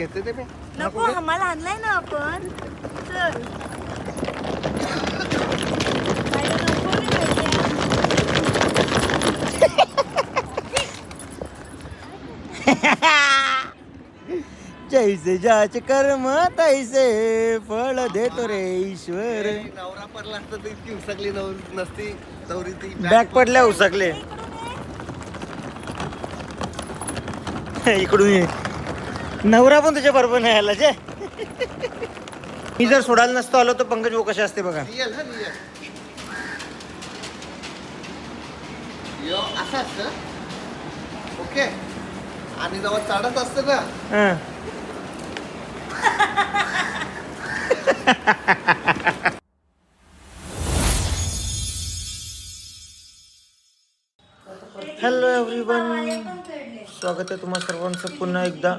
घेते ते नको आम्हाला आणलाय ना आपण चल जैसे जाचे कर्म तैसे फळ देतो रे ईश्वर. नवरा पडला असता तर इतकी उसकली नसती नवरी ती बॅग पडल्या उसकले. इकडून ये. नवरा पण तुझ्या बरोबर नाही आला जे. मी जर सोडायला नसतो आलो तर पंकज भाऊ कसे असते बघा. रिअल हा रिअल यो असं असतं ओके आणि जेव्हा चढत असतं ना हं. हॅलो एव्हरीवन, स्वागत आहे तुम्हा सर्वांचं पुन्हा एकदा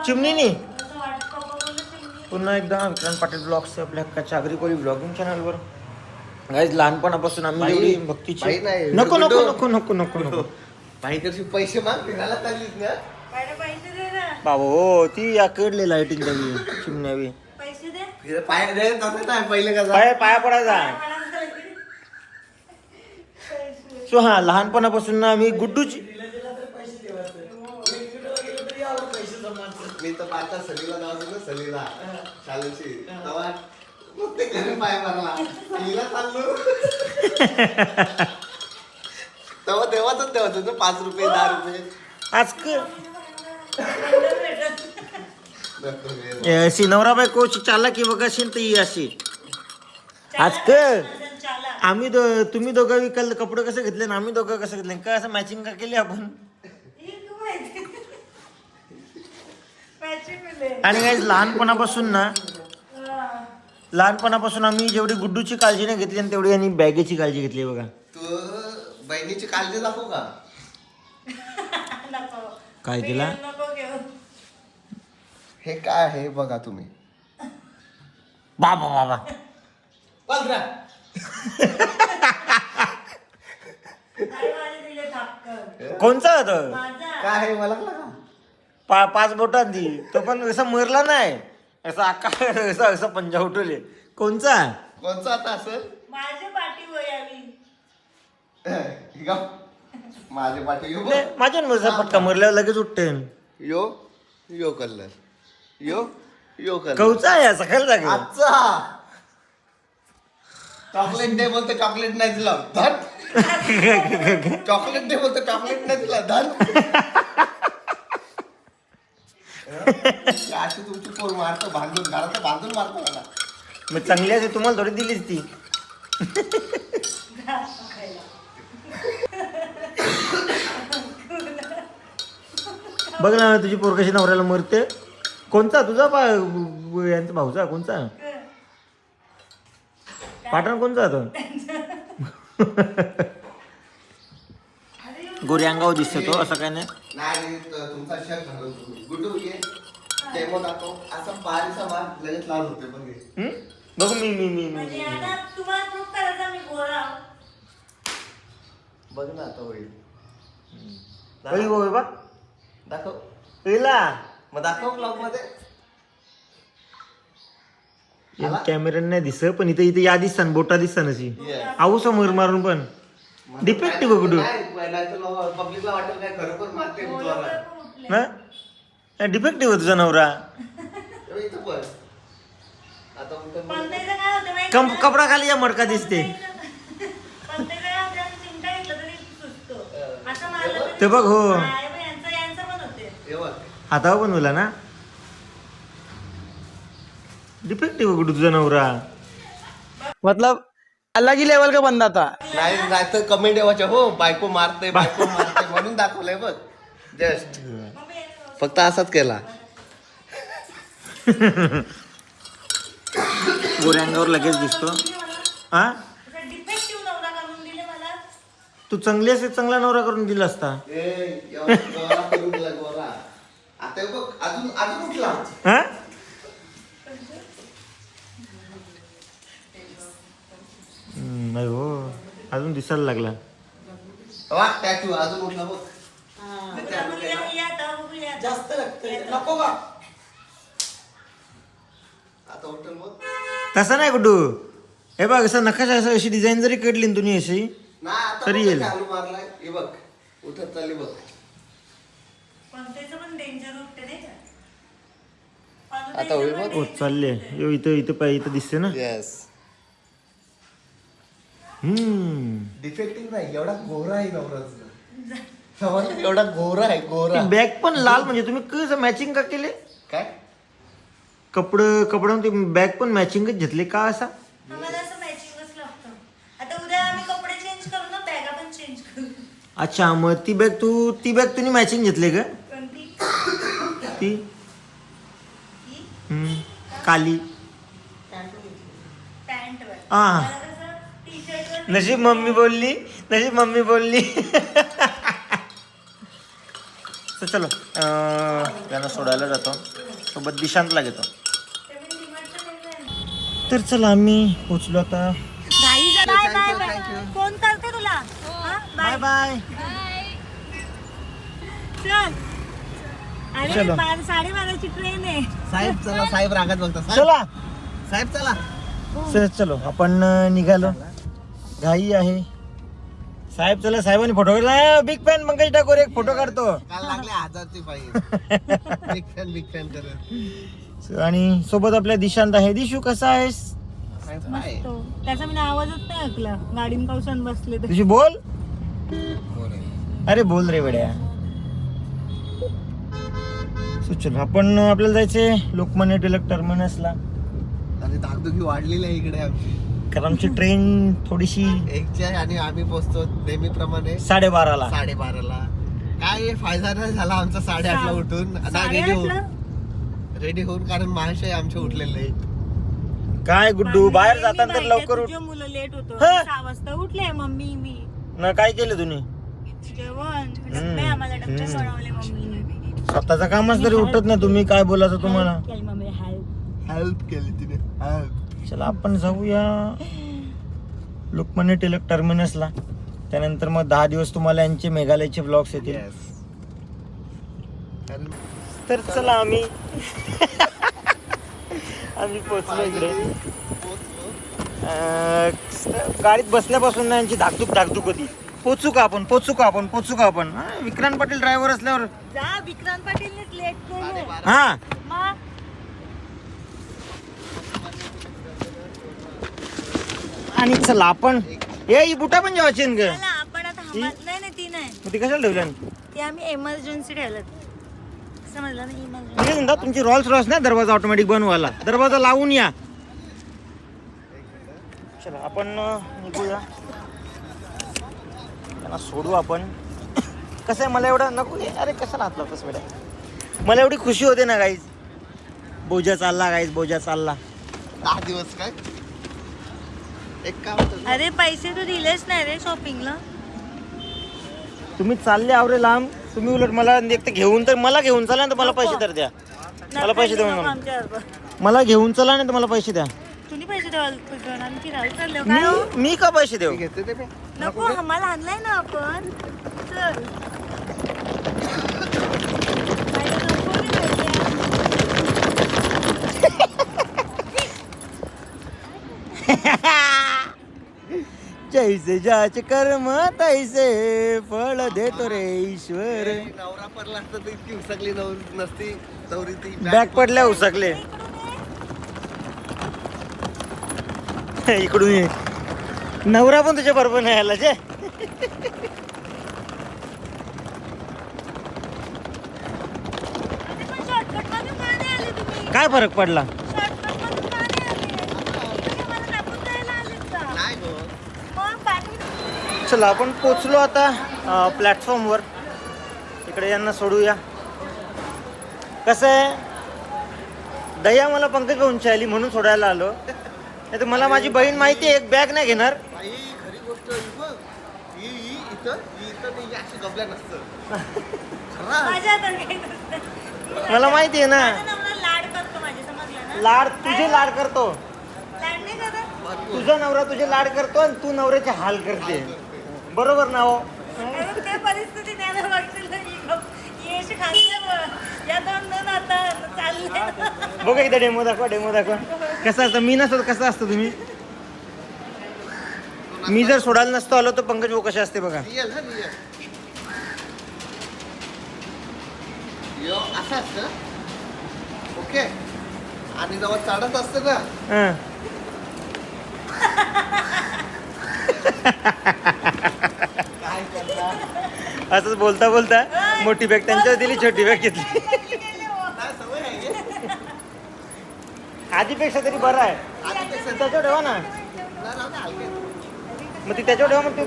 चिमणीनी पुन्हा एकदा विक्रांत पाटील ब्लॉग्स आपल्या हक्काच्या आगरी ब्लॉगिंग चॅनलवर. गाईज लहानपणापासून आम्ही बाई- एवढी बाई भक्तीची नाही, नको नको गुड्डू. नको नको नको नको बाईकडची पैसे माग फिरायला चाललीस ना पैसे दे ना बाबा हो ती याकडले लाईटिंग द्यावी चिमण्यावी पैसे दे फिर पाय रे तसं नाही पहिले का पाया पडायचा. सो हा लहानपणापासून ना आम्ही गुड्डूची मी तर पाहता सलीला जाऊ ना सलीला शालूची तेव्हा मग ते घरी पाय मारला सलीला चाललो तेव्हा देवाच देवाचं ना 5 रुपये 10 रुपये अशी नवरा बायको चालला की बघा असेल तर ही अशी आजक आम्ही तुम्ही दोघं विकल कपडे कसे घेतले ना आम्ही दोघं कसं घेतले का असं मॅचिंग का केली आपण. आणि काही लहानपणापासून आम्ही जेवढी गुड्डूची काळजी नाही घेतली आणि तेवढी यांनी बॅगेची काळजी घेतली बघा. तू बहिणीची काळजी दाखवू का काय तिला हे काय आहे बघा तुम्ही बाबा बाबा कोणचा होता काय आहे मला का 5 बोटांनी तो पण असा मरला नाही असा आकार असा पंजा उठवले. कोणचा कोणचा आता असेल माझ्या पाठी वयावी हे का? माझे पाठी यो नाही, माझ्या मजा पटका मरल्यावर लगेच उठते. यो यो कलर यो यो कलर कौचा आहे सकाळ जागे आजचा चॉकलेट डे बोलतो चॉकलेट नाही दिला धन चॉकलेट डे बोलतो चॉकलेट नाही दिला धन अशी तुमची पोर मारतो बांधून घरात बांधून मारतो मला मग चांगली असे तुम्हाला थोडी दिलीच ती. बघ ना तुझी पोर कशी नवऱ्याला मरते. कोणचा तुझा यांचा भाऊचा कोणचा पाटण कोणचा तो गोरी अंगावर दिसतो तो असं काय नाही. नाही तुमचा शर्ट घालून तुम्ही गुड्डू ये डेमो दाखव असं बारीचा मार लगेच लाल होते बघ हे. बघ मी मी मी मी म्हणजे आता तुम्हाला प्रूफ करायचा मी गोरा बघ ना आता होईल बघ दाखव पहिला मग दाखव ब्लॉग मध्ये कॅमेरा नाही दिसत पण इथे इथे या दिसतात बोटा दिसतात अशी आऊ समोर मारून पण डिफेक्टिव्ह गुडू पब्लिकला वाटेल काय खरोखर मारते मी तुला. ना डिफेक्टिव्ह तुझा नवरा. इथं पण आता उलटं पण त्याचं काय होतं माहिती आहे का? कपडा खाली या मडका दिसते पण ते काय होतं, आम्ही चिमटा घेतला तरी सुचतो. असं मारलं तरी ते बघ हो हा, हे बघ, यांचं पण होते. हे बघ. हातावर पण बोला ना डिफेक्टिव्ह गुडू तुझा नवरा. मतलब अलग ही लेवल का बंदा था. नाही तर कमेंट येवाच्या हो बायको मारते म्हणून दाखवलंय बघ जस्ट फक्त असाच केला गोऱ्या अंगावर लगेच दिसतो. हा असं डिफेक्टिव्ह नवरा करून दिले मला. तू चांगली असे चांगला नवरा करून दिला असता. गोरा करून दिला गोरा आता हे बघ अजून अजून उठला हा नाही हो अजून दिसायला लागला. वा टॅटू अजून उठला बघ बघूया, बघूया, आता बघूया. जास्त लागतंय नको का टोटल बघ. तसं नाही कुठू. हे बघ असं नकाशा असं अशी डिझाईन जरी काढली ना तुम्ही अशी नाही आता तरी बघ येईल. चालू मारलाय हे बघ उठत चालली बघ. पंक्तीचं पण डेंजर उठते नाही का? आता होईल बघ. हो चालले यो इथं इथं पाय इथं दिसते ना. येस हम्म. डिफेक्टिव्ह नाही एवढा गोरा आहे नवराज एवढा गोरा आहे गोरा. बॅग पण लाल म्हणजे तुम्ही कसं मॅचिंग का केले काय कपड्यामध्ये बॅग पण मॅचिंगच घेतले का असा. आम्हाला असं मॅचिंगच लागतं. आता उद्या आम्ही कपडे चेंज करू ना, बॅगा पण चेंज करू. अच्छा मग ती बॅग तुम्ही मॅचिंग घेतले का कोणती? ती ही? काली. पॅन्टवर. हा. मला कसं टी-शर्टवर नशीब मम्मी बोलली तर चलो त्यांना सोडायला जातो सोबत दिशांतला घेतो. तर चला आम्ही पोचलो आता. फोन करते तुला. हा? Bye bye. चल. अरे चलो. 12:30ची ट्रेन आहे. साहेब चला साहेब रागात बघता चला साहेब चला. चलो आपण निघालो. घाई आहे. साहेब चला साहेबांनी फोटो काढला. बिग फॅन पंकज ठाकूर एक फोटो काढतो. काल लागले 1000ची पाहिजे बिग फॅन करत. आणि सोबत आपल्या दिशांत आहे. दिशू कसा आहेस. मस्त. त्याचा मी आवाजच नाही ऐकला. गाडीन पावसान बसले तर. दिशू बोल. अरे बोल रे वेड्या. चलो आपण आपल्याला जायचंय लोकमान्य टिळक टर्मिनसला. आणि धाकधुकी वाढलेली आहे इकडे आमची कारण आमची ट्रेन थोडीशी 1ची आहे आणि आम्ही पोहोचतो नेहमीप्रमाणे 12:30ला. 12:30ला. काय फायदा नाही झाला आमचा 8:30ला उठून रेडी होऊन कारण महाशय आमचे उठलेले काय गुड्डू बाहेर जाताना तर लवकर उठ. तुझे मुलं लेट होतो. हा. 6 वाजता उठले मम्मी मी. ना काय केलं तुम्ही जेवण डब्बे आम्हाला डब्बे बनवले मम्मीने. स्वतःचं कामच तरी उठत नाही तुम्ही. काय बोलायचं तुम्हाला. केली मम्मीने हेल्प. हेल्प केली तिने हेल्प. चला आपण जाऊया लोकमान्य टिळक टर्मिनसला. त्यानंतर मग 10 दिवस तुम्हाला यांचे मेघालयचे ब्लॉग्स येतील. तर चला आम्ही पोहोचलो इकडे. गाडीत बसल्यापासून ना यांची धाकधूक होती. पोचू का आपण. विक्रांत पाटील ड्रायव्हर असल्यावर जा विक्रांत पाटीलनेच लेट केलं. हा मग आणि चला आपण ही बुटा पण जेवायची ग. चला आपण आता नाही ती नाही. मग ती कशाला ठेवल्या. ती आम्ही एमर्जन्सी ठेवलं. समजलं ना इमर्जन्सी. म्हणता तुमची रॉल्स रॉयस नाही दरवाजा ऑटोमॅटिक बनवायला. दरवाजा लावून या. चला आपण निघूया. त्यांना सोडू आपण. कसं आहे मला एवढं नको. अरे कशाला हात लावतोस बेटा. मला एवढी खुशी होते ना गाईज. बोजा चालला. 10 दिवस काय एक काम होतं. अरे पैसे तू दिलेच नाही रे शॉपिंगला. तुम्ही चालले आवरे लांब. तुम्ही उलट मला एक तर घेऊन चला ना तर मला पैसे तर द्या. मला पैसे द्या म्हणून. मला घेऊन चला नाही तर मला पैसे द्या. तुम्ही पैसे द्याल. आम्ही फिरायला चाललो काय हो? मी का पैसे देऊ. घेते ते मी. नको आम्हाला आणलाय ना आपण. चल. नाही तर नको रे जैसे जाचे कर्म तैसे फळ देतो रे ईश्वर. नवरा पडला असता तर इतकी उसकली नसती नवरी ती बॅग पडल्या उसकले. इकडून ये. नवरा पण तुझ्या बरोबर नाही आला जे. काय फरक पडला. नाही गो. चला आपण पोचलो आता प्लॅटफॉर्मवर. इकडे यांना सोडूया. कसं आहे दया मला पंकज भाऊंची आली म्हणून सोडायला आलो. नाही तर मला माझी बहीण माहिती आहे एक बॅग नाही घेणार. बाई खरी गोष्ट ही बघ. ही इथं नाही अशी गबल्या नसतं. मला माहिती आहे ना. लाड करतो माझे समजलं ना. लाड तुझे लाड करतो. लाड नाही करत. तुझा नवरा तुझे लाड करतो आणि तू नवऱ्याचे हाल करते. बरोबर ना हो. अरे ते परिस्थिती द्यायला वाटतील यश खाल्लं या दोन आता चालले. बघा एकदा डेमो दाखवा. कसं असतं मी नसतो कसं असतं तुम्ही? मी जर सोडायला नसतो आलो तर पंकज भाऊ कसे असते बघा. रिअल हा रिअल. यो असं असतं. ओके. आणि जेव्हा चढत असतं ना हं. काय करणार? असंच बोलता बोलता मोठी बॅग त्यांच्यावर दिली, छोटी बॅग घेतली. काय सवय आहे हे? आधीपेक्षा तरी बरं आहे. आधीपेक्षा त्याच्यावर ठेवा ना. नाही राहू दे, हलके. मग ती त्याच्यावर ठेवा मग ते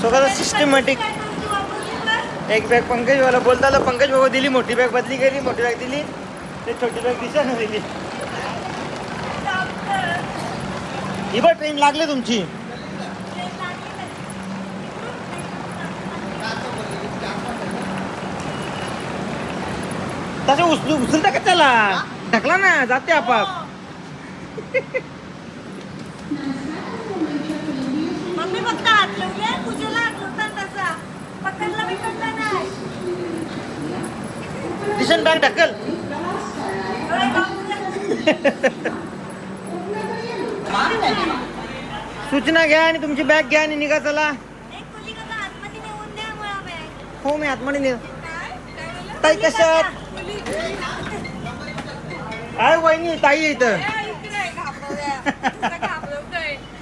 स्वतःचा सिस्टमॅटिक. एक बॅग पंकज भाऊला बोलता पंकज भाऊ दिली, मोठी बॅग बदली केली, मोठी बॅग दिली, ते छोटी बॅग दिशानं दिली. ही बघ ट्रेन लागली तुमची. तसं उचलता का त्याला ढकला ना, जाते आपाप. मम्मी फक्त हात लावले, पूजेला हात लावतात तसा. पकडला बिकडला नाही. दिशन बॅग ढकल. होय, बाबूला. सूचना घ्या आणि तुमची बॅग घ्या आणि निघा चला. एक मुलीला आतमध्ये नेऊन द्या मला बॅग. हो मी आतमध्ये ने. काय ताई कशात? काय वहिनी ताई आहे इथं.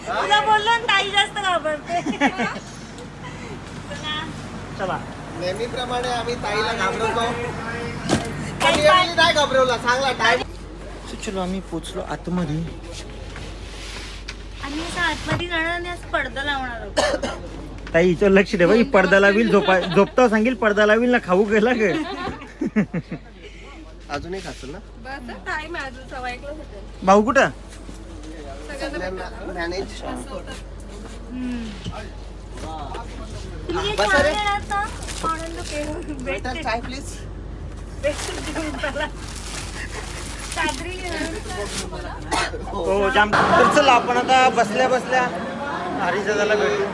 तुला बोललो ना, ताई जास्त घाबरते. चला नेहमीप्रमाणे आम्ही ताईला घाबरवतो. पण यावेळी नाही घाबरवला, चांगला टाइम. चलो आम्ही पोचलो आतमध्ये. आणि असं आतमध्ये जाणार आणि असं पडदा लावणार होतो. ताई हिचं लक्ष ठेवा, ही पडदा लावील, झोपता सांगेल पडदा लावील ना, खाऊ गेला ग. अजून एक असेल ना भाऊ कुठं? मॅनेज. तुम्ही एक बसा रे. पाणी आणता? आनंद केलं. बेटा चाय प्लीज. चादरी हो जाम. तर चला आपण आता बसल्या बसल्या हरिदादाला भेटू.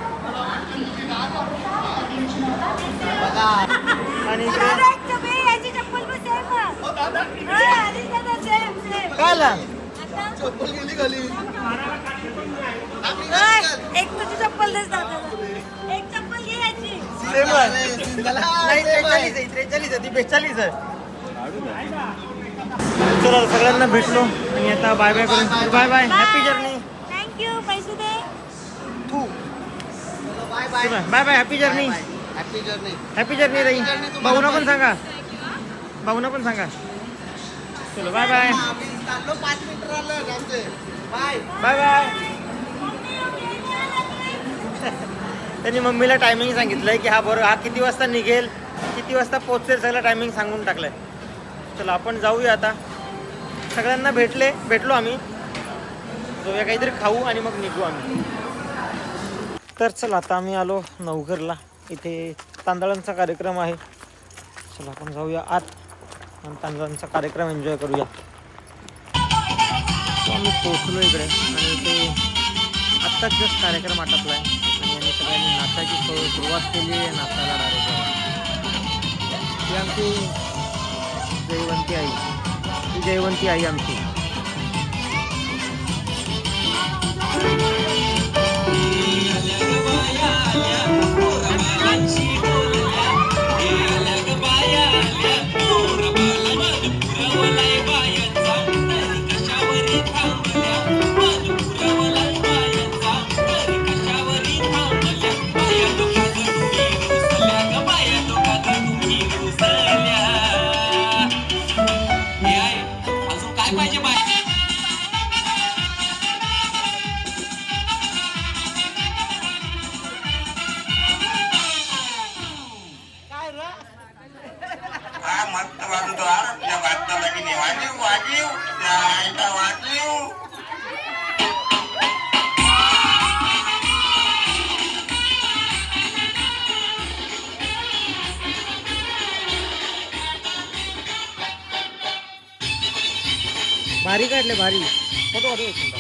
आणि इकडे याची चप्पल पण सेम काय आला? चप्पल गेली खाली. एक तुझी चप्पल देस दादाला. एक चप्पल घे याची. नाही 43 ती 42 आहे. चला सगळ्यांना भेटलो आणि आता बाय बाय करून bye bye. Happy journey. Thank you. पैसे दे. Bye bye. Bye bye. Happy journey. Happy journey. Happy journey ताई. भाऊना पण सांगा, भाऊना पण सांगा. चलो बाय बाय. आम्ही चाललो 5 मिनिटं राहिलं आमचे. Bye bye bye. त्यांनी मम्मीला टायमिंग सांगितलंय की हा किती वाजता निघेल, किती वाजता पोहोचेल, सगळं टायमिंग सांगून टाकलंय. चला आपण जाऊया आता. सगळ्यांना भेटलो आम्ही. जाऊया काहीतरी खाऊ आणि मग निघू आम्ही. तर चला आता आम्ही आलो नवघरला. इथे तांदळांचा कार्यक्रम आहे. चला आपण जाऊया आत आणि तांदळांचा कार्यक्रम एन्जॉय करूया. आम्ही पोचलो इकडे आणि इथे आत्ताच जस्ट कार्यक्रम आटपला आहे आणि आम्ही सगळ्यांनी नाचायची सुरुवात केली आहे. नाचायला डायरेक्ट ही आमची जयवंती आई. ही जयवंती आई आमची. भारी काढले भारी. फोटो काढू एक मिनिट.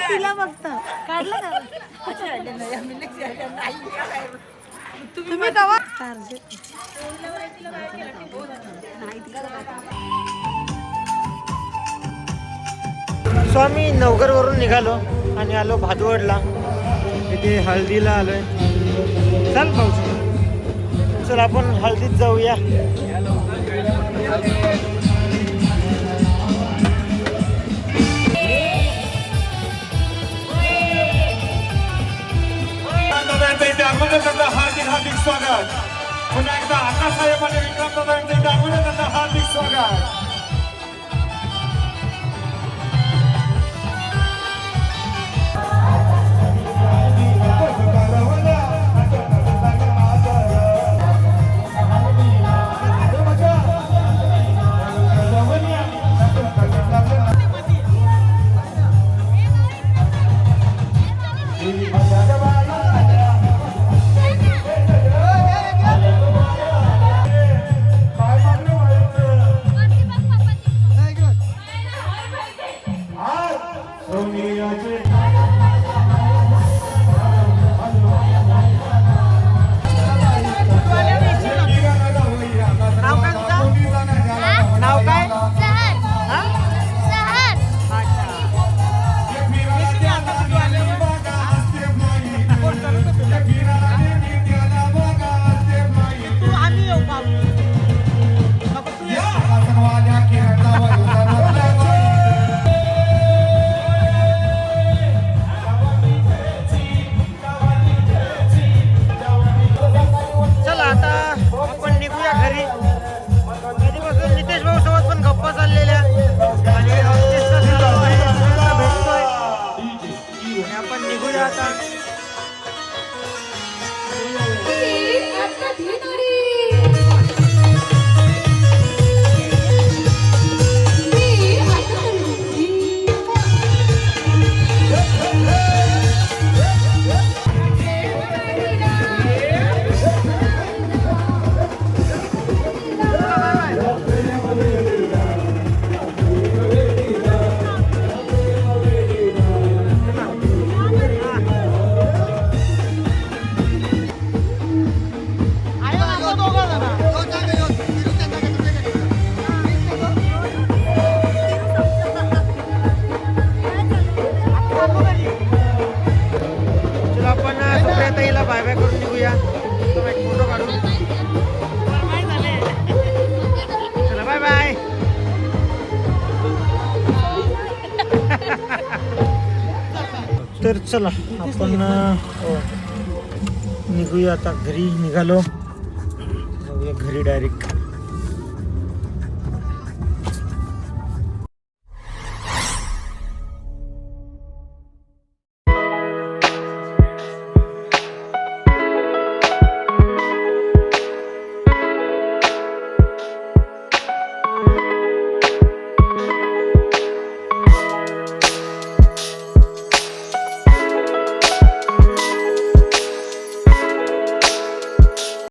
तिला बघतो काढलं का तुम्ही कवा स्वामी नवघरवरून निघालो आणि आलो भादवडला. इथे हळदीला आलोय. चल भाऊ, चल आपण हळदीत जाऊया. त्यांचं हार्दिक हार्दिक स्वागत. पुन्हा एकदा आकाशसाहेब आणि विक्रमदादा यांचे त्यांचं हार्दिक स्वागत. बाय बाय करून निघूया. फोटो काढू. चला बाय बाय. तर चला आपण निघूया आता. घरी निघालो. जाऊया घरी डायरेक्ट.